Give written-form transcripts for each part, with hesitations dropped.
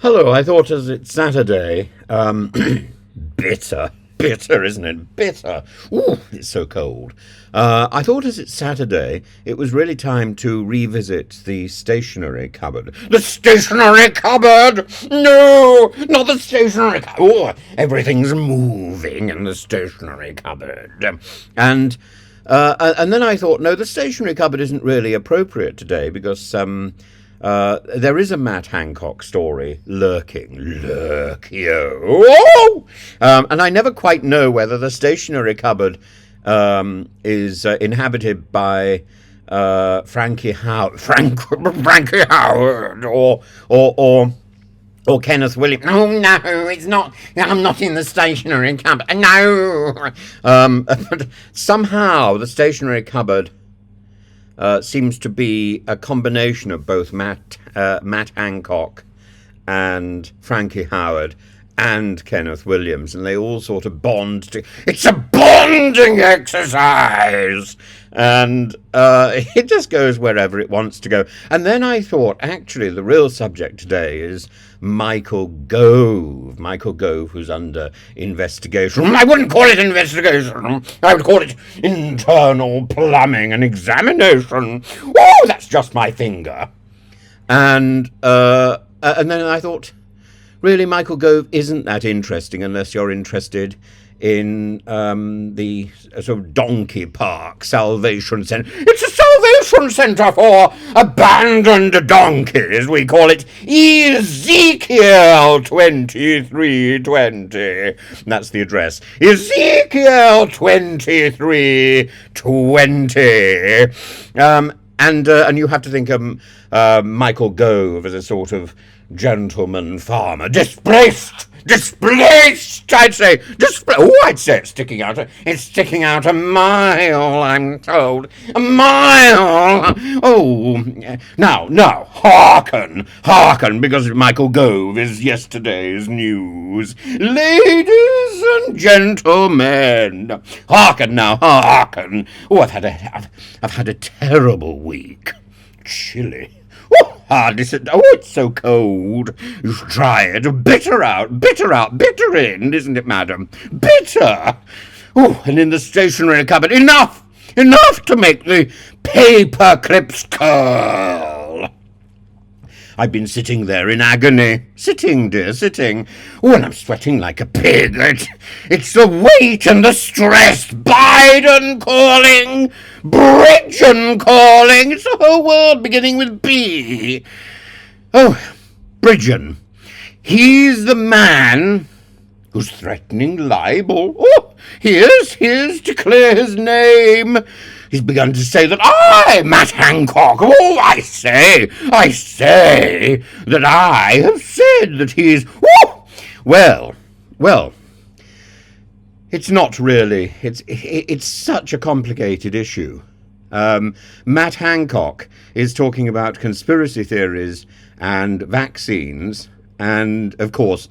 Hello, I thought as it's Saturday, bitter, isn't it? Bitter. Ooh, it's so cold. I thought as it's Saturday, it was really time to revisit the stationery cupboard. The stationery cupboard! No, not the stationery cupboard. Oh, everything's moving in the stationery cupboard. And then I thought, no, the stationery cupboard isn't really appropriate today because there is a Matt Hancock story lurking. Oh! And I never quite know whether the stationery cupboard is inhabited by Frankie Howerd, or Kenneth Williams. Oh no, it's not. I'm not in the stationery cupboard. No. But somehow the stationery cupboard seems to be a combination of both Matt Hancock and Frankie Howerd and Kenneth Williams, and they all sort of bond. It's a bonding exercise, and it just goes wherever it wants to go. And then I thought, actually, the real subject today is Michael Gove. Michael Gove, who's under investigation. I wouldn't call it investigation. I would call it internal plumbing and examination. Oh, that's just my finger. And then I thought, really, Michael Gove isn't that interesting unless you're interested in the sort of donkey park salvation centre. It's a salvation centre for abandoned donkeys. We call it Ezekiel 2320. That's the address. Ezekiel 2320. And you have to think of Michael Gove as a sort of gentleman farmer, displaced, I'd say, I'd say it's sticking out a mile, I'm told, a mile. Oh, now, hearken, because Michael Gove is yesterday's news. Ladies and gentlemen, hearken. Oh, I've had a terrible week. Chilly. Oh, it's so cold. You should try it. Bitter in, isn't it, madam? Bitter. Oh, and in the stationery cupboard, enough to make the paper clips curl. I've been sitting there in agony. Sitting. Oh, and I'm sweating like a pig. It's the weight and the stress. Biden calling. Bridgen calling. It's the whole world beginning with B. Oh, Bridgen. He's the man who's threatening libel. Oh, here's to clear his name. He's begun to say that I, Matt Hancock, I say that I have said that he's, well, it's not really, it's such a complicated issue. Matt Hancock is talking about conspiracy theories and vaccines, and of course,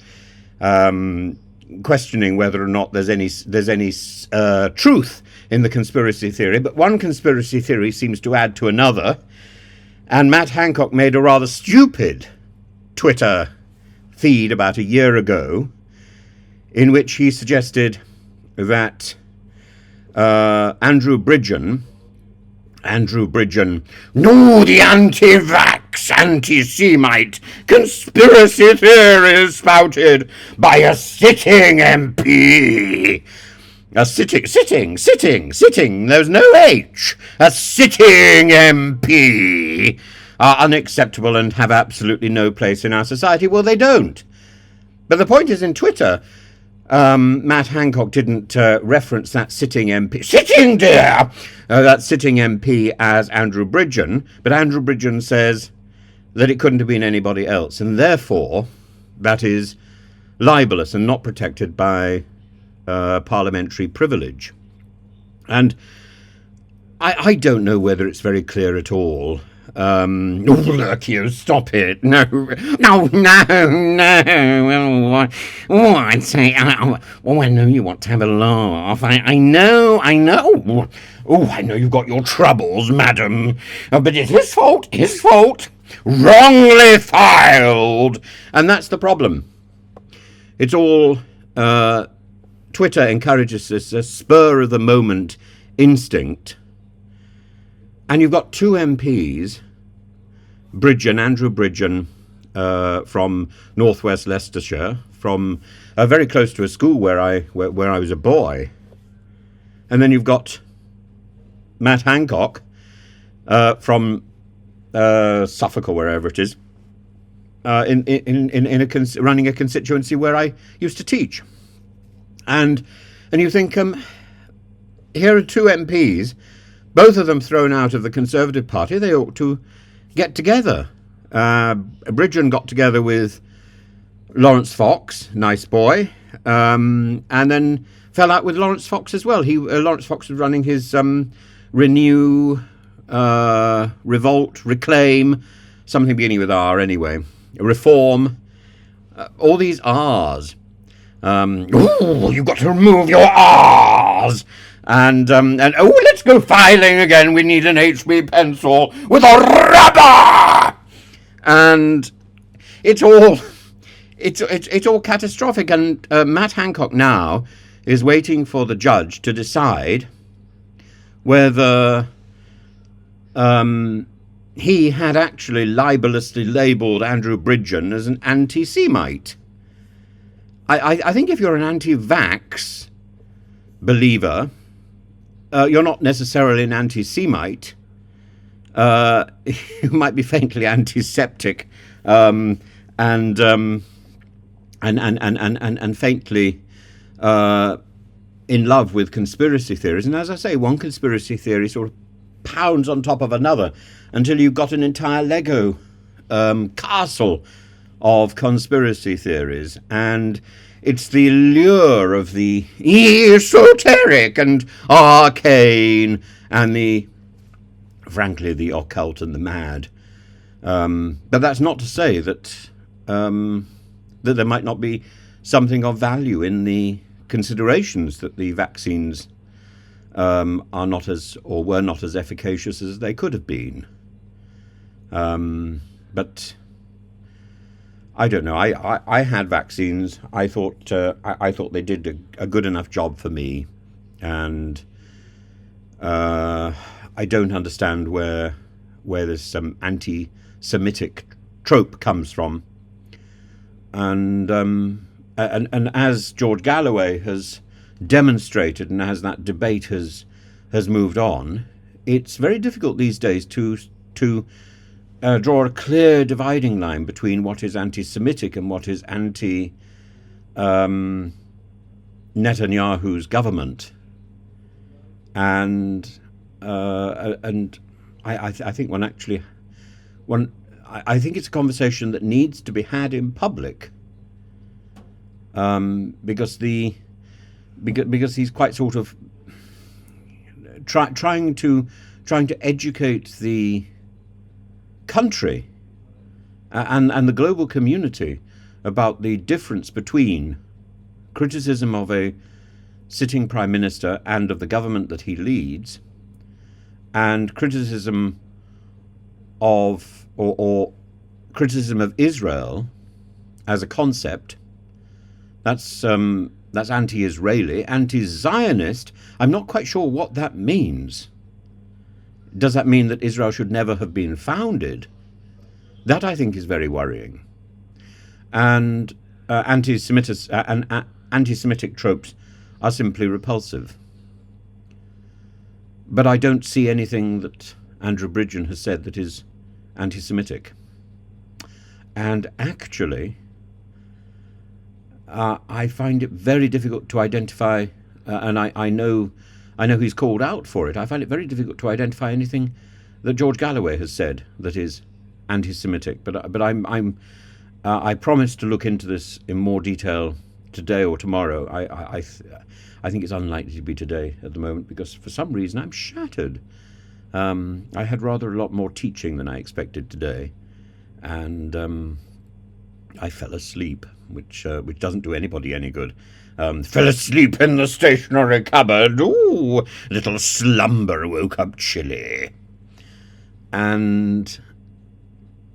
questioning whether or not there's any truth in the conspiracy theory, but one conspiracy theory seems to add to another, and Matt Hancock made a rather stupid Twitter feed about a year ago in which he suggested that Andrew Bridgen, no, the anti-vax, anti-Semite conspiracy theories spouted by a sitting MP. A sitting, there's no H. A sitting MP are unacceptable and have absolutely no place in our society. Well, they don't. But the point is, in Twitter, Matt Hancock didn't reference that sitting MP. Sitting, dear! That sitting MP as Andrew Bridgen, but Andrew Bridgen says that it couldn't have been anybody else, and therefore that is libelous and not protected by parliamentary privilege. And I don't know whether it's very clear at all. Look, you stop it. No. I'd say, I know you want to have a laugh. I know. Oh, I know you've got your troubles, madam. But it's his fault. wrongly filed. And that's the problem. It's all, Twitter encourages this spur of the moment instinct. And you've got two MPs, Andrew Bridgen, from northwest Leicestershire, from very close to a school where I was a boy. And then you've got Matt Hancock from Suffolk or wherever it is, running a constituency where I used to teach. And you think, here are two MPs, both of them thrown out of the Conservative Party. They ought to get together. Bridgen got together with Lawrence Fox, nice boy, and then fell out with Lawrence Fox as well. Lawrence Fox was running his Renew, Revolt, Reclaim, something beginning with R anyway, Reform, all these R's. You've got to remove your R's. And let's go filing again. We need an HB pencil with a rubber. And it's all catastrophic. And Matt Hancock now is waiting for the judge to decide whether he had actually libelously labelled Andrew Bridgen as an anti-Semite. I think if you're an anti-vax believer, you're not necessarily an anti-Semite. You might be faintly antiseptic, and faintly in love with conspiracy theories. And as I say, one conspiracy theory sort of pounds on top of another until you've got an entire Lego castle of conspiracy theories. And it's the allure of the esoteric and arcane and frankly, the occult and the mad. But that's not to say that that there might not be something of value in the considerations that the vaccines are not as, or were not as efficacious as they could have been. But I don't know. I had vaccines. I thought they did a good enough job for me, and I don't understand where this anti-Semitic trope comes from. And as George Galloway has demonstrated, and as that debate has moved on, it's very difficult these days to draw a clear dividing line between what is anti-Semitic and what is Netanyahu's government. And I think I think it's a conversation that needs to be had in public, because he's quite sort of trying to educate the country and the global community about the difference between criticism of a sitting prime minister and of the government that he leads, and criticism of or criticism of Israel as a concept. That's anti-Israeli, anti-Zionist. I'm not quite sure what that means. Does that mean that Israel should never have been founded? That, I think, is very worrying. And anti-Semitic tropes are simply repulsive. But I don't see anything that Andrew Bridgen has said that is anti-Semitic. And actually, I find it very difficult to identify, and I know he's called out for it. I find it very difficult to identify anything that George Galloway has said that is anti-Semitic. But I promise to look into this in more detail today or tomorrow. I think it's unlikely to be today at the moment, because for some reason I'm shattered. I had rather a lot more teaching than I expected today, and I fell asleep, which doesn't do anybody any good. Fell asleep in the stationery cupboard. Ooh, little slumber, woke up chilly. And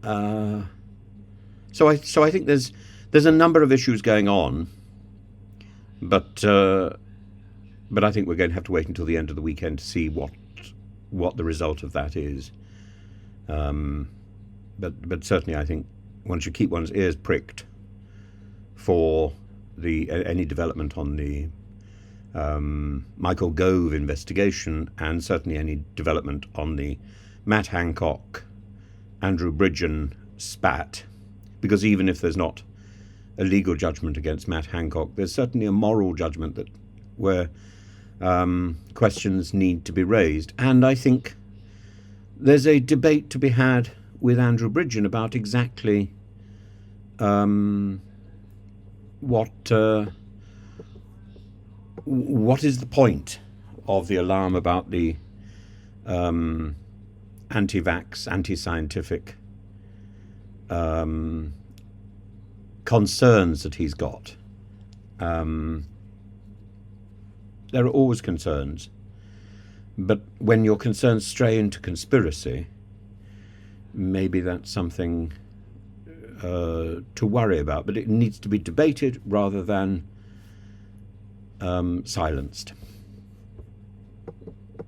So I think there's a number of issues going on, but I think we're going to have to wait until the end of the weekend to see what the result of that is. But certainly I think one should keep one's ears pricked for any development on the Michael Gove investigation, and certainly any development on the Matt Hancock, Andrew Bridgen spat, because even if there's not a legal judgment against Matt Hancock, there's certainly a moral judgment where questions need to be raised. And I think there's a debate to be had with Andrew Bridgen about exactly what is the point of the alarm about the anti-vax, anti-scientific concerns that he's got. There are always concerns, but when your concerns stray into conspiracy, maybe that's something to worry about, but it needs to be debated rather than silenced.